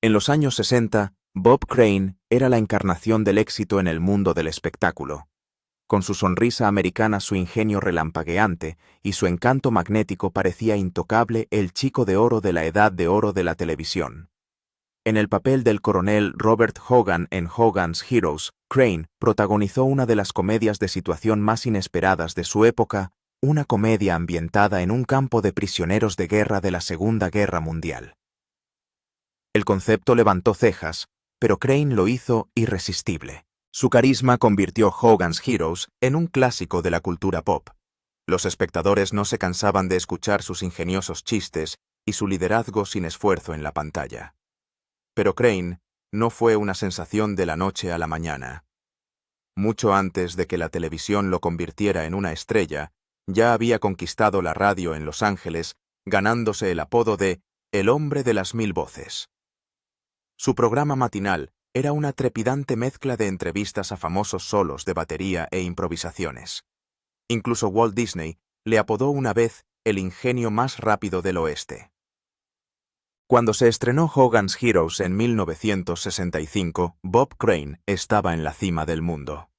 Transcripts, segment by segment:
En los años 60, Bob Crane era la encarnación del éxito en el mundo del espectáculo. Con su sonrisa americana, su ingenio relampagueante y su encanto magnético parecía intocable el chico de oro de la edad de oro de la televisión. En el papel del coronel Robert Hogan en Hogan's Heroes, Crane protagonizó una de las comedias de situación más inesperadas de su época, una comedia ambientada en un campo de prisioneros de guerra de la Segunda Guerra Mundial. El concepto levantó cejas, pero Crane lo hizo irresistible. Su carisma convirtió Hogan's Heroes en un clásico de la cultura pop. Los espectadores no se cansaban de escuchar sus ingeniosos chistes y su liderazgo sin esfuerzo en la pantalla. Pero Crane no fue una sensación de la noche a la mañana. Mucho antes de que la televisión lo convirtiera en una estrella, ya había conquistado la radio en Los Ángeles, ganándose el apodo de El hombre de las mil voces. Su programa matinal era una trepidante mezcla de entrevistas a famosos solos de batería e improvisaciones. Incluso Walt Disney le apodó una vez el ingenio más rápido del oeste. Cuando se estrenó Hogan's Heroes en 1965, Bob Crane estaba en la cima del mundo.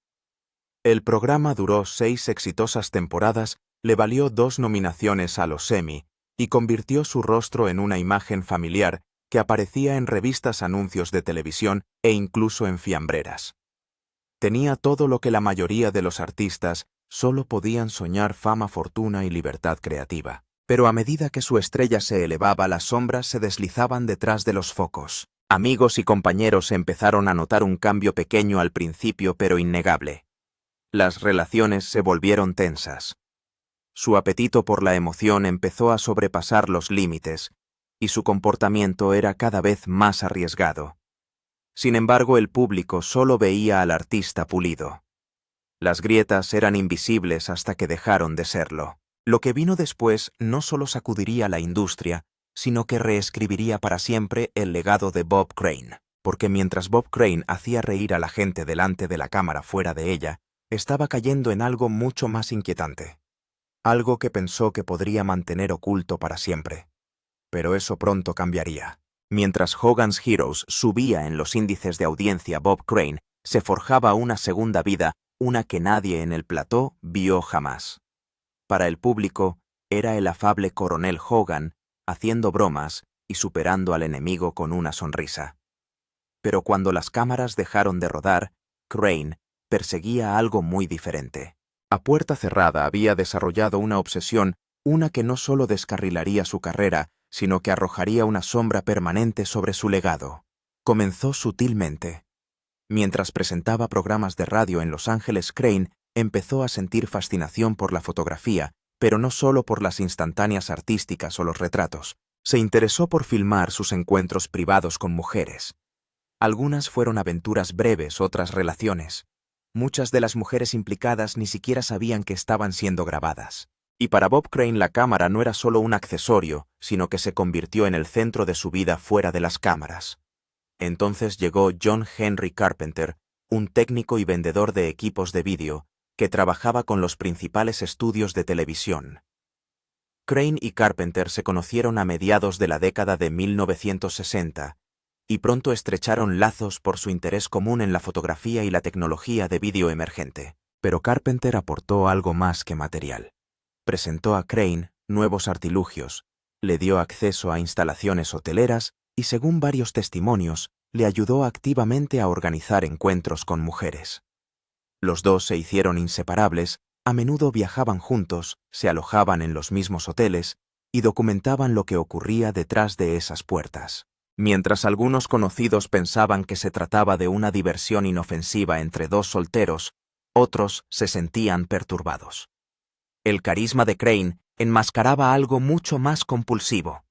El programa duró 6 exitosas temporadas, le valió 2 nominaciones a los Emmy y convirtió su rostro en una imagen familiar que aparecía en revistas, anuncios de televisión e incluso en fiambreras. Tenía todo lo que la mayoría de los artistas solo podían soñar: fama, fortuna y libertad creativa. Pero a medida que su estrella se elevaba, las sombras se deslizaban detrás de los focos. Amigos y compañeros empezaron a notar un cambio pequeño al principio, pero innegable. Las relaciones se volvieron tensas. Su apetito por la emoción empezó a sobrepasar los límites, y su comportamiento era cada vez más arriesgado. Sin embargo, el público solo veía al artista pulido. Las grietas eran invisibles hasta que dejaron de serlo. Lo que vino después no solo sacudiría la industria, sino que reescribiría para siempre el legado de Bob Crane. Porque mientras Bob Crane hacía reír a la gente delante de la cámara, fuera de ella, estaba cayendo en algo mucho más inquietante. Algo que pensó que podría mantener oculto para siempre. Pero eso pronto cambiaría. Mientras Hogan's Heroes subía en los índices de audiencia, Bob Crane se forjaba una segunda vida, una que nadie en el plató vio jamás. Para el público, era el afable coronel Hogan, haciendo bromas y superando al enemigo con una sonrisa. Pero cuando las cámaras dejaron de rodar, Crane perseguía algo muy diferente. A puerta cerrada había desarrollado una obsesión, una que no solo descarrilaría su carrera, sino que arrojaría una sombra permanente sobre su legado. Comenzó sutilmente. Mientras presentaba programas de radio en Los Ángeles, Crane empezó a sentir fascinación por la fotografía, pero no solo por las instantáneas artísticas o los retratos. Se interesó por filmar sus encuentros privados con mujeres. Algunas fueron aventuras breves, otras relaciones. Muchas de las mujeres implicadas ni siquiera sabían que estaban siendo grabadas. Y para Bob Crane la cámara no era solo un accesorio, sino que se convirtió en el centro de su vida fuera de las cámaras. Entonces llegó John Henry Carpenter, un técnico y vendedor de equipos de vídeo, que trabajaba con los principales estudios de televisión. Crane y Carpenter se conocieron a mediados de la década de 1960, y pronto estrecharon lazos por su interés común en la fotografía y la tecnología de vídeo emergente. Pero Carpenter aportó algo más que material. Presentó a Crane nuevos artilugios, le dio acceso a instalaciones hoteleras y, según varios testimonios, le ayudó activamente a organizar encuentros con mujeres. Los dos se hicieron inseparables, a menudo viajaban juntos, se alojaban en los mismos hoteles y documentaban lo que ocurría detrás de esas puertas. Mientras algunos conocidos pensaban que se trataba de una diversión inofensiva entre dos solteros, otros se sentían perturbados. El carisma de Crane enmascaraba algo mucho más compulsivo.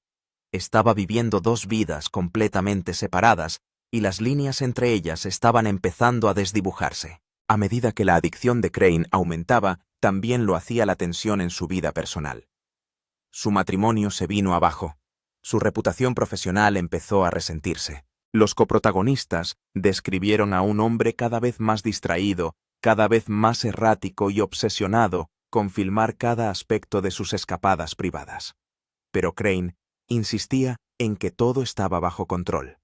Estaba viviendo 2 vidas completamente separadas y las líneas entre ellas estaban empezando a desdibujarse. A medida que la adicción de Crane aumentaba, también lo hacía la tensión en su vida personal. Su matrimonio se vino abajo. Su reputación profesional empezó a resentirse. Los coprotagonistas describieron a un hombre cada vez más distraído, cada vez más errático y obsesionado con filmar cada aspecto de sus escapadas privadas. Pero Crane insistía en que todo estaba bajo control.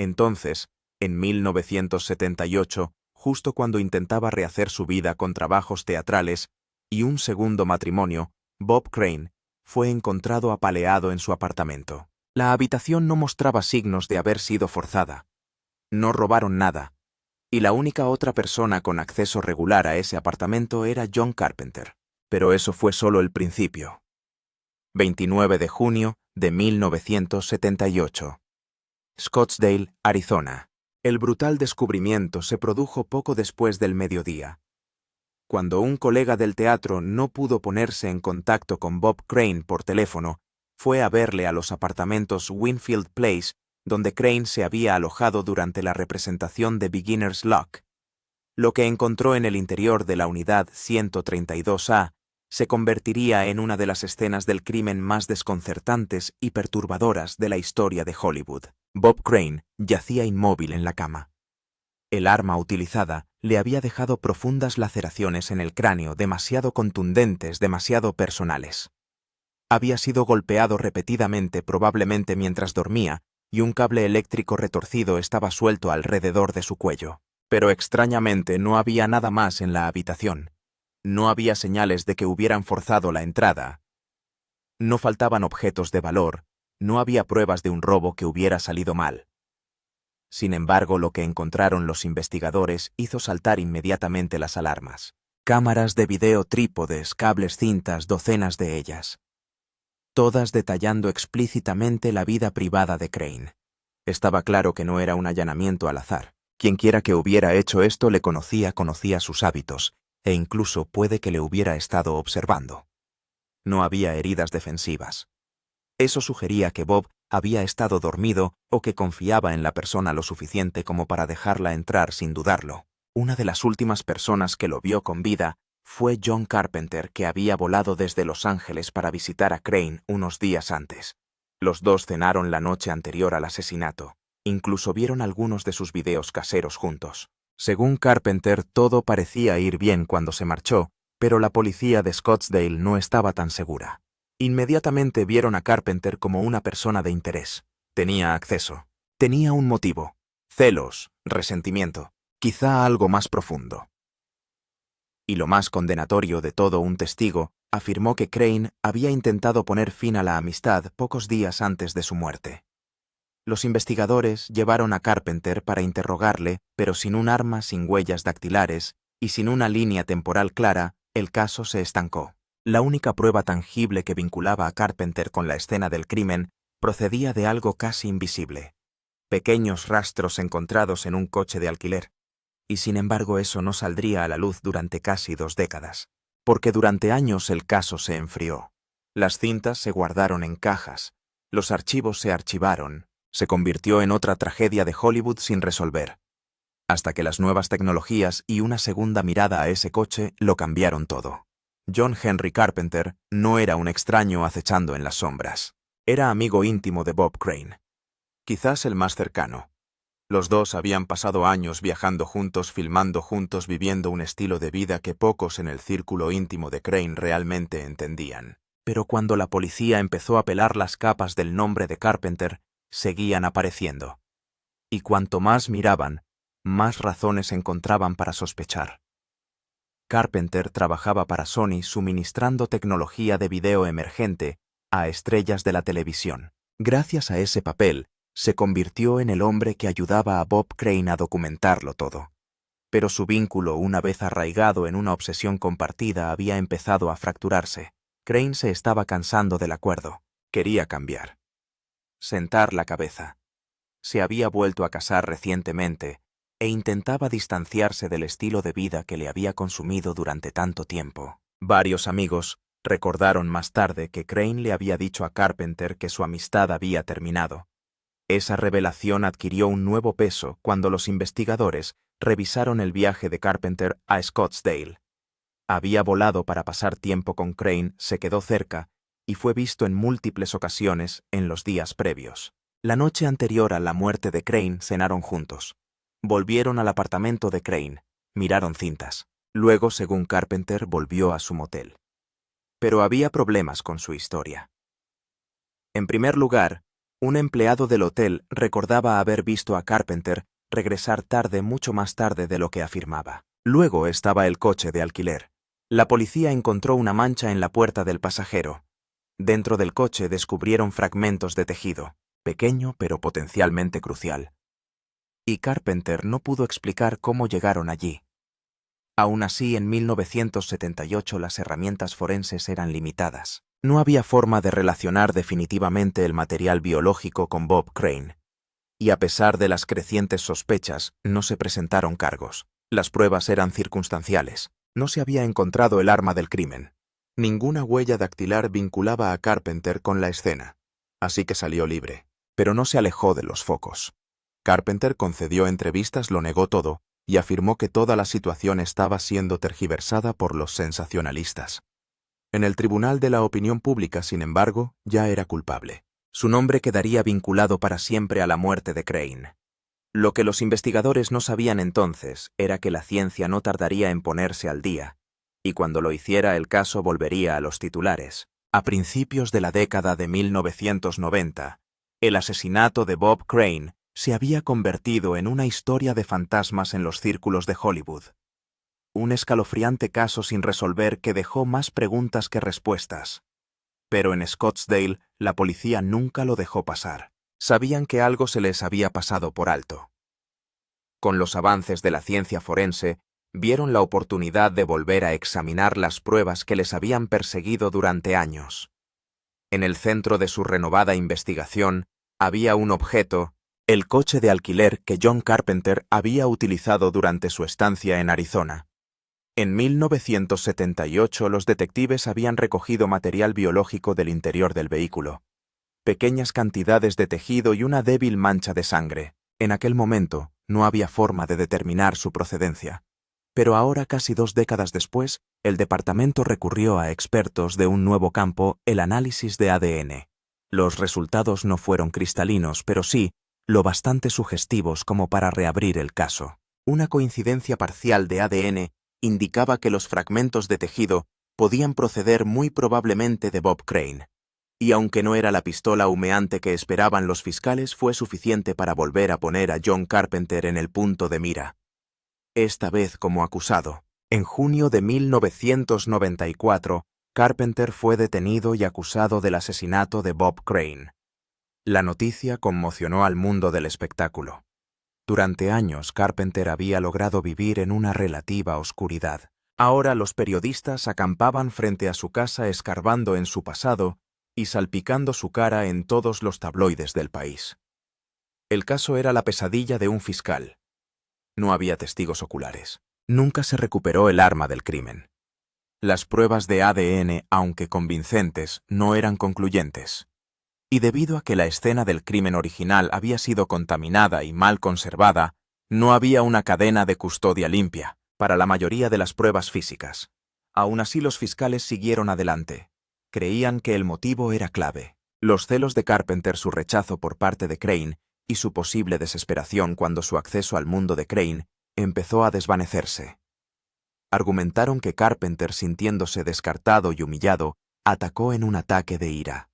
Entonces, en 1978, justo cuando intentaba rehacer su vida con trabajos teatrales y un segundo matrimonio, Bob Crane fue encontrado apaleado en su apartamento. La habitación no mostraba signos de haber sido forzada. No robaron nada, y la única otra persona con acceso regular a ese apartamento era John Carpenter. Pero eso fue solo el principio. 29 de junio de 1978. Scottsdale, Arizona. El brutal descubrimiento se produjo poco después del mediodía. Cuando un colega del teatro no pudo ponerse en contacto con Bob Crane por teléfono, fue a verle a los apartamentos Winfield Place, donde Crane se había alojado durante la representación de Beginner's Luck. Lo que encontró en el interior de la unidad 132A se convertiría en una de las escenas del crimen más desconcertantes y perturbadoras de la historia de Hollywood. Bob Crane yacía inmóvil en la cama. El arma utilizada le había dejado profundas laceraciones en el cráneo, demasiado contundentes, demasiado personales. Había sido golpeado repetidamente, probablemente mientras dormía, y un cable eléctrico retorcido estaba suelto alrededor de su cuello. Pero extrañamente no había nada más en la habitación. No había señales de que hubieran forzado la entrada. No faltaban objetos de valor, no había pruebas de un robo que hubiera salido mal. Sin embargo, lo que encontraron los investigadores hizo saltar inmediatamente las alarmas. Cámaras de video, trípodes, cables, cintas, docenas de ellas. Todas detallando explícitamente la vida privada de Crane. Estaba claro que no era un allanamiento al azar. Quienquiera que hubiera hecho esto le conocía sus hábitos, e incluso puede que le hubiera estado observando. No había heridas defensivas. Eso sugería que Bob había estado dormido o que confiaba en la persona lo suficiente como para dejarla entrar sin dudarlo. Una de las últimas personas que lo vio con vida fue John Carpenter, que había volado desde Los Ángeles para visitar a Crane unos días antes. Los dos cenaron la noche anterior al asesinato. Incluso vieron algunos de sus videos caseros juntos. Según Carpenter, todo parecía ir bien cuando se marchó, pero la policía de Scottsdale no estaba tan segura. Inmediatamente vieron a Carpenter como una persona de interés. Tenía acceso. Tenía un motivo. Celos, resentimiento, quizá algo más profundo. Y lo más condenatorio de todo, un testigo afirmó que Crane había intentado poner fin a la amistad pocos días antes de su muerte. Los investigadores llevaron a Carpenter para interrogarle, pero sin un arma, sin huellas dactilares y sin una línea temporal clara, el caso se estancó. La única prueba tangible que vinculaba a Carpenter con la escena del crimen procedía de algo casi invisible. Pequeños rastros encontrados en un coche de alquiler. Y sin embargo eso no saldría a la luz durante casi 2 décadas, porque durante años el caso se enfrió. Las cintas se guardaron en cajas, los archivos se archivaron, se convirtió en otra tragedia de Hollywood sin resolver, hasta que las nuevas tecnologías y una segunda mirada a ese coche lo cambiaron todo. John Henry Carpenter no era un extraño acechando en las sombras. Era amigo íntimo de Bob Crane. Quizás el más cercano. Los dos habían pasado años viajando juntos, filmando juntos, viviendo un estilo de vida que pocos en el círculo íntimo de Crane realmente entendían. Pero cuando la policía empezó a pelar las capas del nombre de Carpenter, seguían apareciendo. Y cuanto más miraban, más razones encontraban para sospechar. Carpenter trabajaba para Sony suministrando tecnología de video emergente a estrellas de la televisión. Gracias a ese papel, se convirtió en el hombre que ayudaba a Bob Crane a documentarlo todo. Pero su vínculo, una vez arraigado en una obsesión compartida, había empezado a fracturarse. Crane se estaba cansando del acuerdo. Quería cambiar. Sentar la cabeza. Se había vuelto a casar recientemente e intentaba distanciarse del estilo de vida que le había consumido durante tanto tiempo. Varios amigos recordaron más tarde que Crane le había dicho a Carpenter que su amistad había terminado. Esa revelación adquirió un nuevo peso cuando los investigadores revisaron el viaje de Carpenter a Scottsdale. Había volado para pasar tiempo con Crane, se quedó cerca y fue visto en múltiples ocasiones en los días previos. La noche anterior a la muerte de Crane cenaron juntos. Volvieron al apartamento de Crane, miraron cintas. Luego, según Carpenter, volvió a su motel. Pero había problemas con su historia. En primer lugar, Un empleado del hotel recordaba haber visto a Carpenter regresar tarde, mucho más tarde de lo que afirmaba. Luego estaba el coche de alquiler. La policía encontró una mancha en la puerta del pasajero. Dentro del coche descubrieron fragmentos de tejido, pequeño pero potencialmente crucial. Y Carpenter no pudo explicar cómo llegaron allí. Aún así, en 1978 las herramientas forenses eran limitadas. No había forma de relacionar definitivamente el material biológico con Bob Crane. Y a pesar de las crecientes sospechas, no se presentaron cargos. Las pruebas eran circunstanciales. No se había encontrado el arma del crimen. Ninguna huella dactilar vinculaba a Carpenter con la escena, así que salió libre. Pero no se alejó de los focos. Carpenter concedió entrevistas, lo negó todo, y afirmó que toda la situación estaba siendo tergiversada por los sensacionalistas. En el tribunal de la opinión pública, sin embargo, ya era culpable. Su nombre quedaría vinculado para siempre a la muerte de Crane. Lo que los investigadores no sabían entonces era que la ciencia no tardaría en ponerse al día, y cuando lo hiciera el caso volvería a los titulares. A principios de la década de 1990, el asesinato de Bob Crane se había convertido en una historia de fantasmas en los círculos de Hollywood. Un escalofriante caso sin resolver que dejó más preguntas que respuestas. Pero en Scottsdale, la policía nunca lo dejó pasar. Sabían que algo se les había pasado por alto. Con los avances de la ciencia forense, vieron la oportunidad de volver a examinar las pruebas que les habían perseguido durante años. En el centro de su renovada investigación había un objeto, el coche de alquiler que John Carpenter había utilizado durante su estancia en Arizona. En 1978 los detectives habían recogido material biológico del interior del vehículo. Pequeñas cantidades de tejido y una débil mancha de sangre. En aquel momento no había forma de determinar su procedencia. Pero ahora, casi 2 décadas después, el departamento recurrió a expertos de un nuevo campo, el análisis de ADN. Los resultados no fueron cristalinos, pero sí lo bastante sugestivos como para reabrir el caso. Una coincidencia parcial de ADN indicaba que los fragmentos de tejido podían proceder muy probablemente de Bob Crane. Y aunque no era la pistola humeante que esperaban los fiscales, fue suficiente para volver a poner a John Carpenter en el punto de mira. Esta vez como acusado. En junio de 1994, Carpenter fue detenido y acusado del asesinato de Bob Crane. La noticia conmocionó al mundo del espectáculo. Durante años, Carpenter había logrado vivir en una relativa oscuridad. Ahora los periodistas acampaban frente a su casa escarbando en su pasado y salpicando su cara en todos los tabloides del país. El caso era la pesadilla de un fiscal. No había testigos oculares. Nunca se recuperó el arma del crimen. Las pruebas de ADN, aunque convincentes, no eran concluyentes. Y debido a que la escena del crimen original había sido contaminada y mal conservada, no había una cadena de custodia limpia para la mayoría de las pruebas físicas. Aún así, los fiscales siguieron adelante. Creían que el motivo era clave. Los celos de Carpenter, su rechazo por parte de Crane y su posible desesperación cuando su acceso al mundo de Crane empezó a desvanecerse. Argumentaron que Carpenter, sintiéndose descartado y humillado, atacó en un ataque de ira.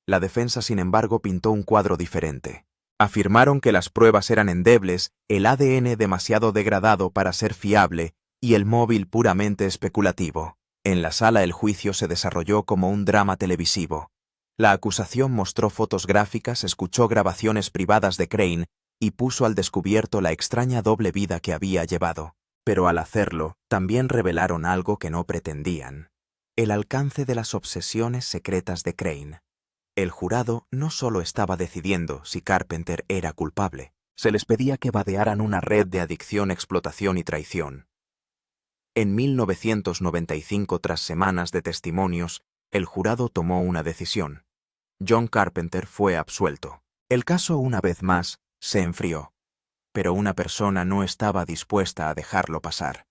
La defensa, sin embargo, pintó un cuadro diferente. Afirmaron que las pruebas eran endebles, el ADN demasiado degradado para ser fiable y el móvil puramente especulativo. En la sala el juicio se desarrolló como un drama televisivo. La acusación mostró fotos gráficas, escuchó grabaciones privadas de Crane y puso al descubierto la extraña doble vida que había llevado. Pero al hacerlo, también revelaron algo que no pretendían: el alcance de las obsesiones secretas de Crane. El jurado no solo estaba decidiendo si Carpenter era culpable, se les pedía que vadearan una red de adicción, explotación y traición. En 1995, tras semanas de testimonios, el jurado tomó una decisión. John Carpenter fue absuelto. El caso, una vez más, se enfrió, pero una persona no estaba dispuesta a dejarlo pasar.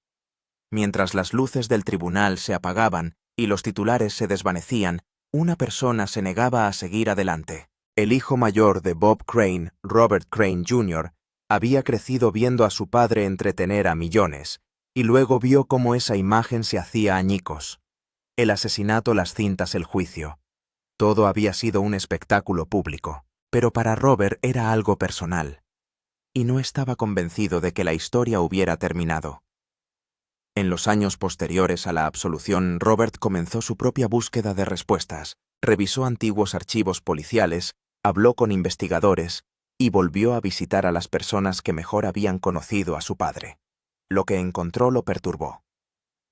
Mientras las luces del tribunal se apagaban y los titulares se desvanecían, una persona se negaba a seguir adelante. El hijo mayor de Bob Crane, Robert Crane Jr., había crecido viendo a su padre entretener a millones, y luego vio cómo esa imagen se hacía añicos. El asesinato, las cintas, el juicio. Todo había sido un espectáculo público. Pero para Robert era algo personal, y no estaba convencido de que la historia hubiera terminado. En los años posteriores a la absolución, Robert comenzó su propia búsqueda de respuestas, revisó antiguos archivos policiales, habló con investigadores y volvió a visitar a las personas que mejor habían conocido a su padre. Lo que encontró lo perturbó.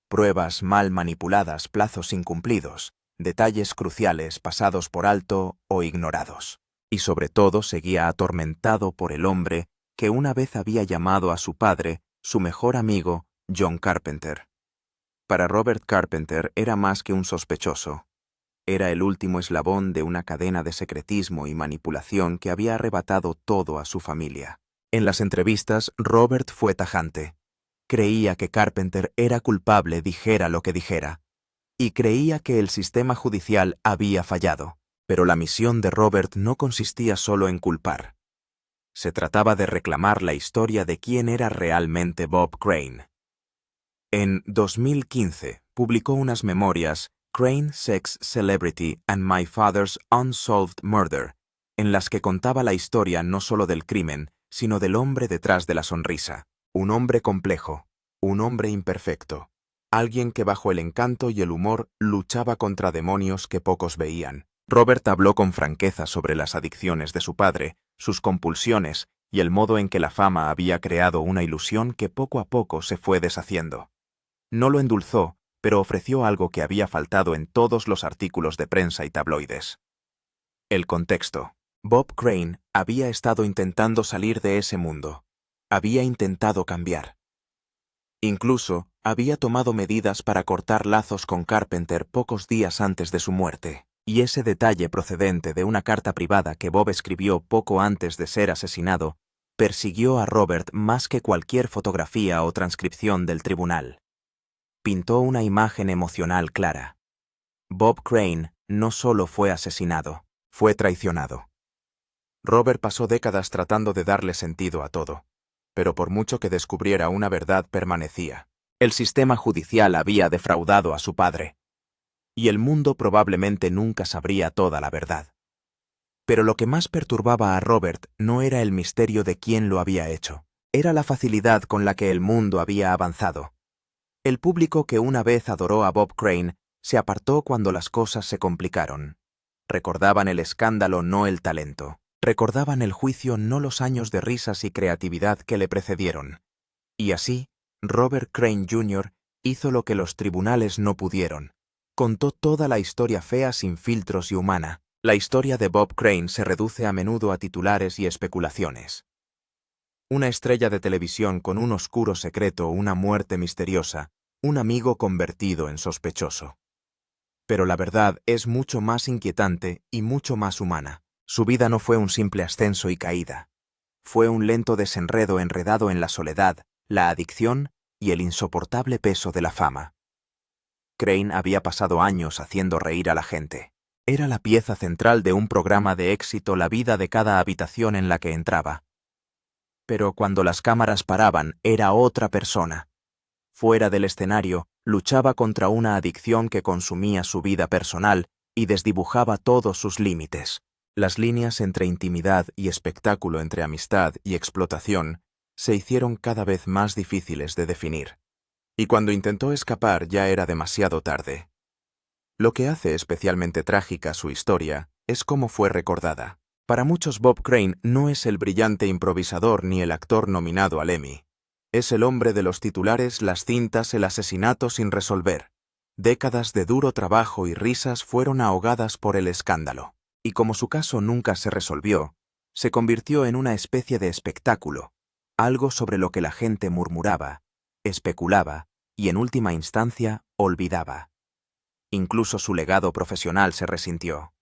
Pruebas mal manipuladas, plazos incumplidos, detalles cruciales pasados por alto o ignorados. Y sobre todo seguía atormentado por el hombre que una vez había llamado a su padre, su mejor amigo, John Carpenter. Para Robert Carpenter era más que un sospechoso. Era el último eslabón de una cadena de secretismo y manipulación que había arrebatado todo a su familia. En las entrevistas, Robert fue tajante. Creía que Carpenter era culpable, dijera lo que dijera, y creía que el sistema judicial había fallado. Pero la misión de Robert no consistía solo en culpar. Se trataba de reclamar la historia de quién era realmente Bob Crane. En 2015 publicó unas memorias, Crane, Sex, Celebrity and My Father's Unsolved Murder, en las que contaba la historia no solo del crimen, sino del hombre detrás de la sonrisa. Un hombre complejo, un hombre imperfecto, alguien que bajo el encanto y el humor luchaba contra demonios que pocos veían. Robert habló con franqueza sobre las adicciones de su padre, sus compulsiones y el modo en que la fama había creado una ilusión que poco a poco se fue deshaciendo. No lo endulzó, pero ofreció algo que había faltado en todos los artículos de prensa y tabloides. El contexto. Bob Crane había estado intentando salir de ese mundo. Había intentado cambiar. Incluso había tomado medidas para cortar lazos con Carpenter pocos días antes de su muerte. Y ese detalle procedente de una carta privada que Bob escribió poco antes de ser asesinado, persiguió a Robert más que cualquier fotografía o transcripción del tribunal. Pintó una imagen emocional clara. Bob Crane no solo fue asesinado, fue traicionado. Robert pasó décadas tratando de darle sentido a todo, pero por mucho que descubriera una verdad permanecía. El sistema judicial había defraudado a su padre. Y el mundo probablemente nunca sabría toda la verdad. Pero lo que más perturbaba a Robert no era el misterio de quién lo había hecho, era la facilidad con la que el mundo había avanzado. El público que una vez adoró a Bob Crane se apartó cuando las cosas se complicaron. Recordaban el escándalo, no el talento. Recordaban el juicio, no los años de risas y creatividad que le precedieron. Y así, Robert Crane Jr. hizo lo que los tribunales no pudieron. Contó toda la historia fea, sin filtros y humana. La historia de Bob Crane se reduce a menudo a titulares y especulaciones. Una estrella de televisión con un oscuro secreto, una muerte misteriosa, un amigo convertido en sospechoso. Pero la verdad es mucho más inquietante y mucho más humana. Su vida no fue un simple ascenso y caída. Fue un lento desenredo enredado en la soledad, la adicción y el insoportable peso de la fama. Crane había pasado años haciendo reír a la gente. Era la pieza central de un programa de éxito, la vida de cada habitación en la que entraba. Pero cuando las cámaras paraban, era otra persona. Fuera del escenario, luchaba contra una adicción que consumía su vida personal y desdibujaba todos sus límites. Las líneas entre intimidad y espectáculo, entre amistad y explotación, se hicieron cada vez más difíciles de definir. Y cuando intentó escapar ya era demasiado tarde. Lo que hace especialmente trágica su historia es cómo fue recordada. Para muchos, Bob Crane no es el brillante improvisador ni el actor nominado al Emmy. Es el hombre de los titulares, las cintas, el asesinato sin resolver. Décadas de duro trabajo y risas fueron ahogadas por el escándalo. Y como su caso nunca se resolvió, se convirtió en una especie de espectáculo, algo sobre lo que la gente murmuraba, especulaba y, en última instancia, olvidaba. Incluso su legado profesional se resintió.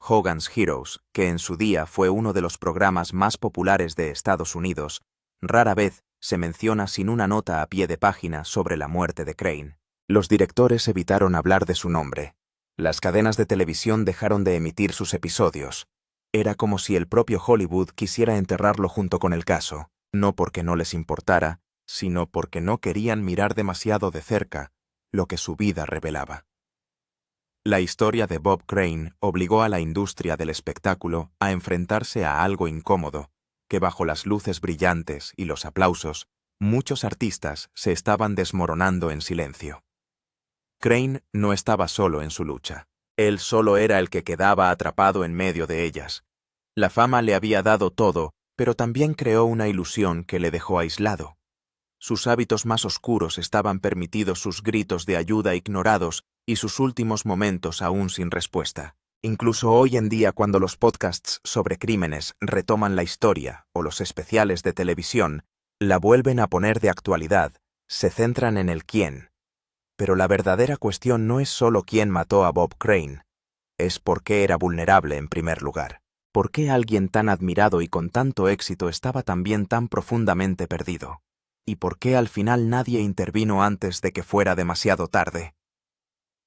Hogan's Heroes, que en su día fue uno de los programas más populares de Estados Unidos, rara vez se menciona sin una nota a pie de página sobre la muerte de Crane. Los directores evitaron hablar de su nombre. Las cadenas de televisión dejaron de emitir sus episodios. Era como si el propio Hollywood quisiera enterrarlo junto con el caso, no porque no les importara, sino porque no querían mirar demasiado de cerca lo que su vida revelaba. La historia de Bob Crane obligó a la industria del espectáculo a enfrentarse a algo incómodo, que bajo las luces brillantes y los aplausos, muchos artistas se estaban desmoronando en silencio. Crane no estaba solo en su lucha. Él solo era el que quedaba atrapado en medio de ellas. La fama le había dado todo, pero también creó una ilusión que le dejó aislado. Sus hábitos más oscuros estaban permitidos, sus gritos de ayuda ignorados y sus últimos momentos aún sin respuesta. Incluso hoy en día, cuando los podcasts sobre crímenes retoman la historia o los especiales de televisión la vuelven a poner de actualidad, se centran en el quién. Pero la verdadera cuestión no es solo quién mató a Bob Crane, es por qué era vulnerable en primer lugar. ¿Por qué alguien tan admirado y con tanto éxito estaba también tan profundamente perdido? ¿Y por qué al final nadie intervino antes de que fuera demasiado tarde?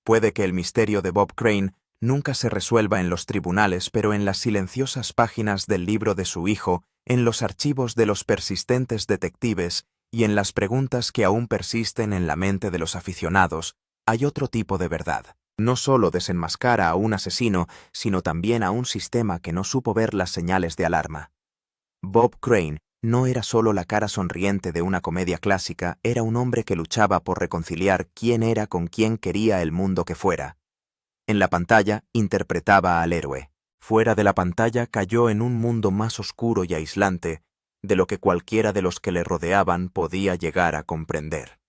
Puede que el misterio de Bob Crane nunca se resuelva en los tribunales, pero en las silenciosas páginas del libro de su hijo, en los archivos de los persistentes detectives y en las preguntas que aún persisten en la mente de los aficionados, hay otro tipo de verdad. No solo desenmascara a un asesino, sino también a un sistema que no supo ver las señales de alarma. Bob Crane no era solo la cara sonriente de una comedia clásica, era un hombre que luchaba por reconciliar quién era con quién quería el mundo que fuera. En la pantalla interpretaba al héroe. Fuera de la pantalla cayó en un mundo más oscuro y aislante de lo que cualquiera de los que le rodeaban podía llegar a comprender.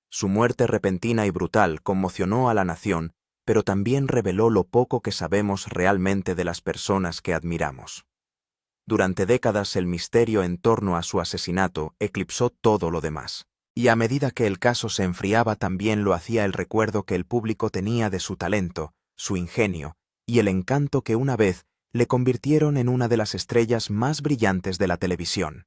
Su muerte repentina y brutal conmocionó a la nación, pero también reveló lo poco que sabemos realmente de las personas que admiramos. Durante décadas el misterio en torno a su asesinato eclipsó todo lo demás. Y a medida que el caso se enfriaba también lo hacía el recuerdo que el público tenía de su talento, su ingenio y el encanto que una vez le convirtieron en una de las estrellas más brillantes de la televisión.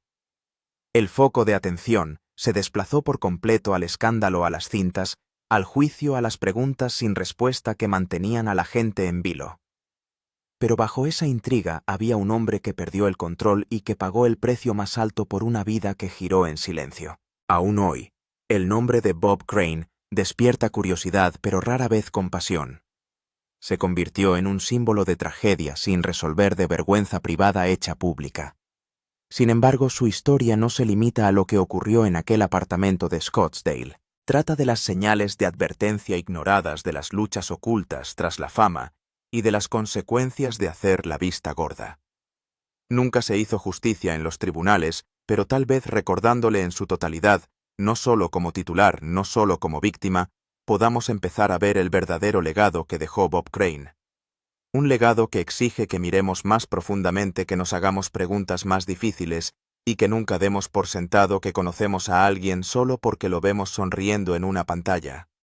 El foco de atención se desplazó por completo al escándalo, a las cintas, al juicio, a las preguntas sin respuesta que mantenían a la gente en vilo. Pero bajo esa intriga había un hombre que perdió el control y que pagó el precio más alto por una vida que giró en silencio. Aún hoy, el nombre de Bob Crane despierta curiosidad, pero rara vez compasión. Se convirtió en un símbolo de tragedia sin resolver, de vergüenza privada hecha pública. Sin embargo, su historia no se limita a lo que ocurrió en aquel apartamento de Scottsdale. Trata de las señales de advertencia ignoradas, de las luchas ocultas tras la fama y de las consecuencias de hacer la vista gorda. Nunca se hizo justicia en los tribunales, pero tal vez recordándole en su totalidad, no solo como titular, no solo como víctima, podamos empezar a ver el verdadero legado que dejó Bob Crane. Un legado que exige que miremos más profundamente, que nos hagamos preguntas más difíciles y que nunca demos por sentado que conocemos a alguien solo porque lo vemos sonriendo en una pantalla.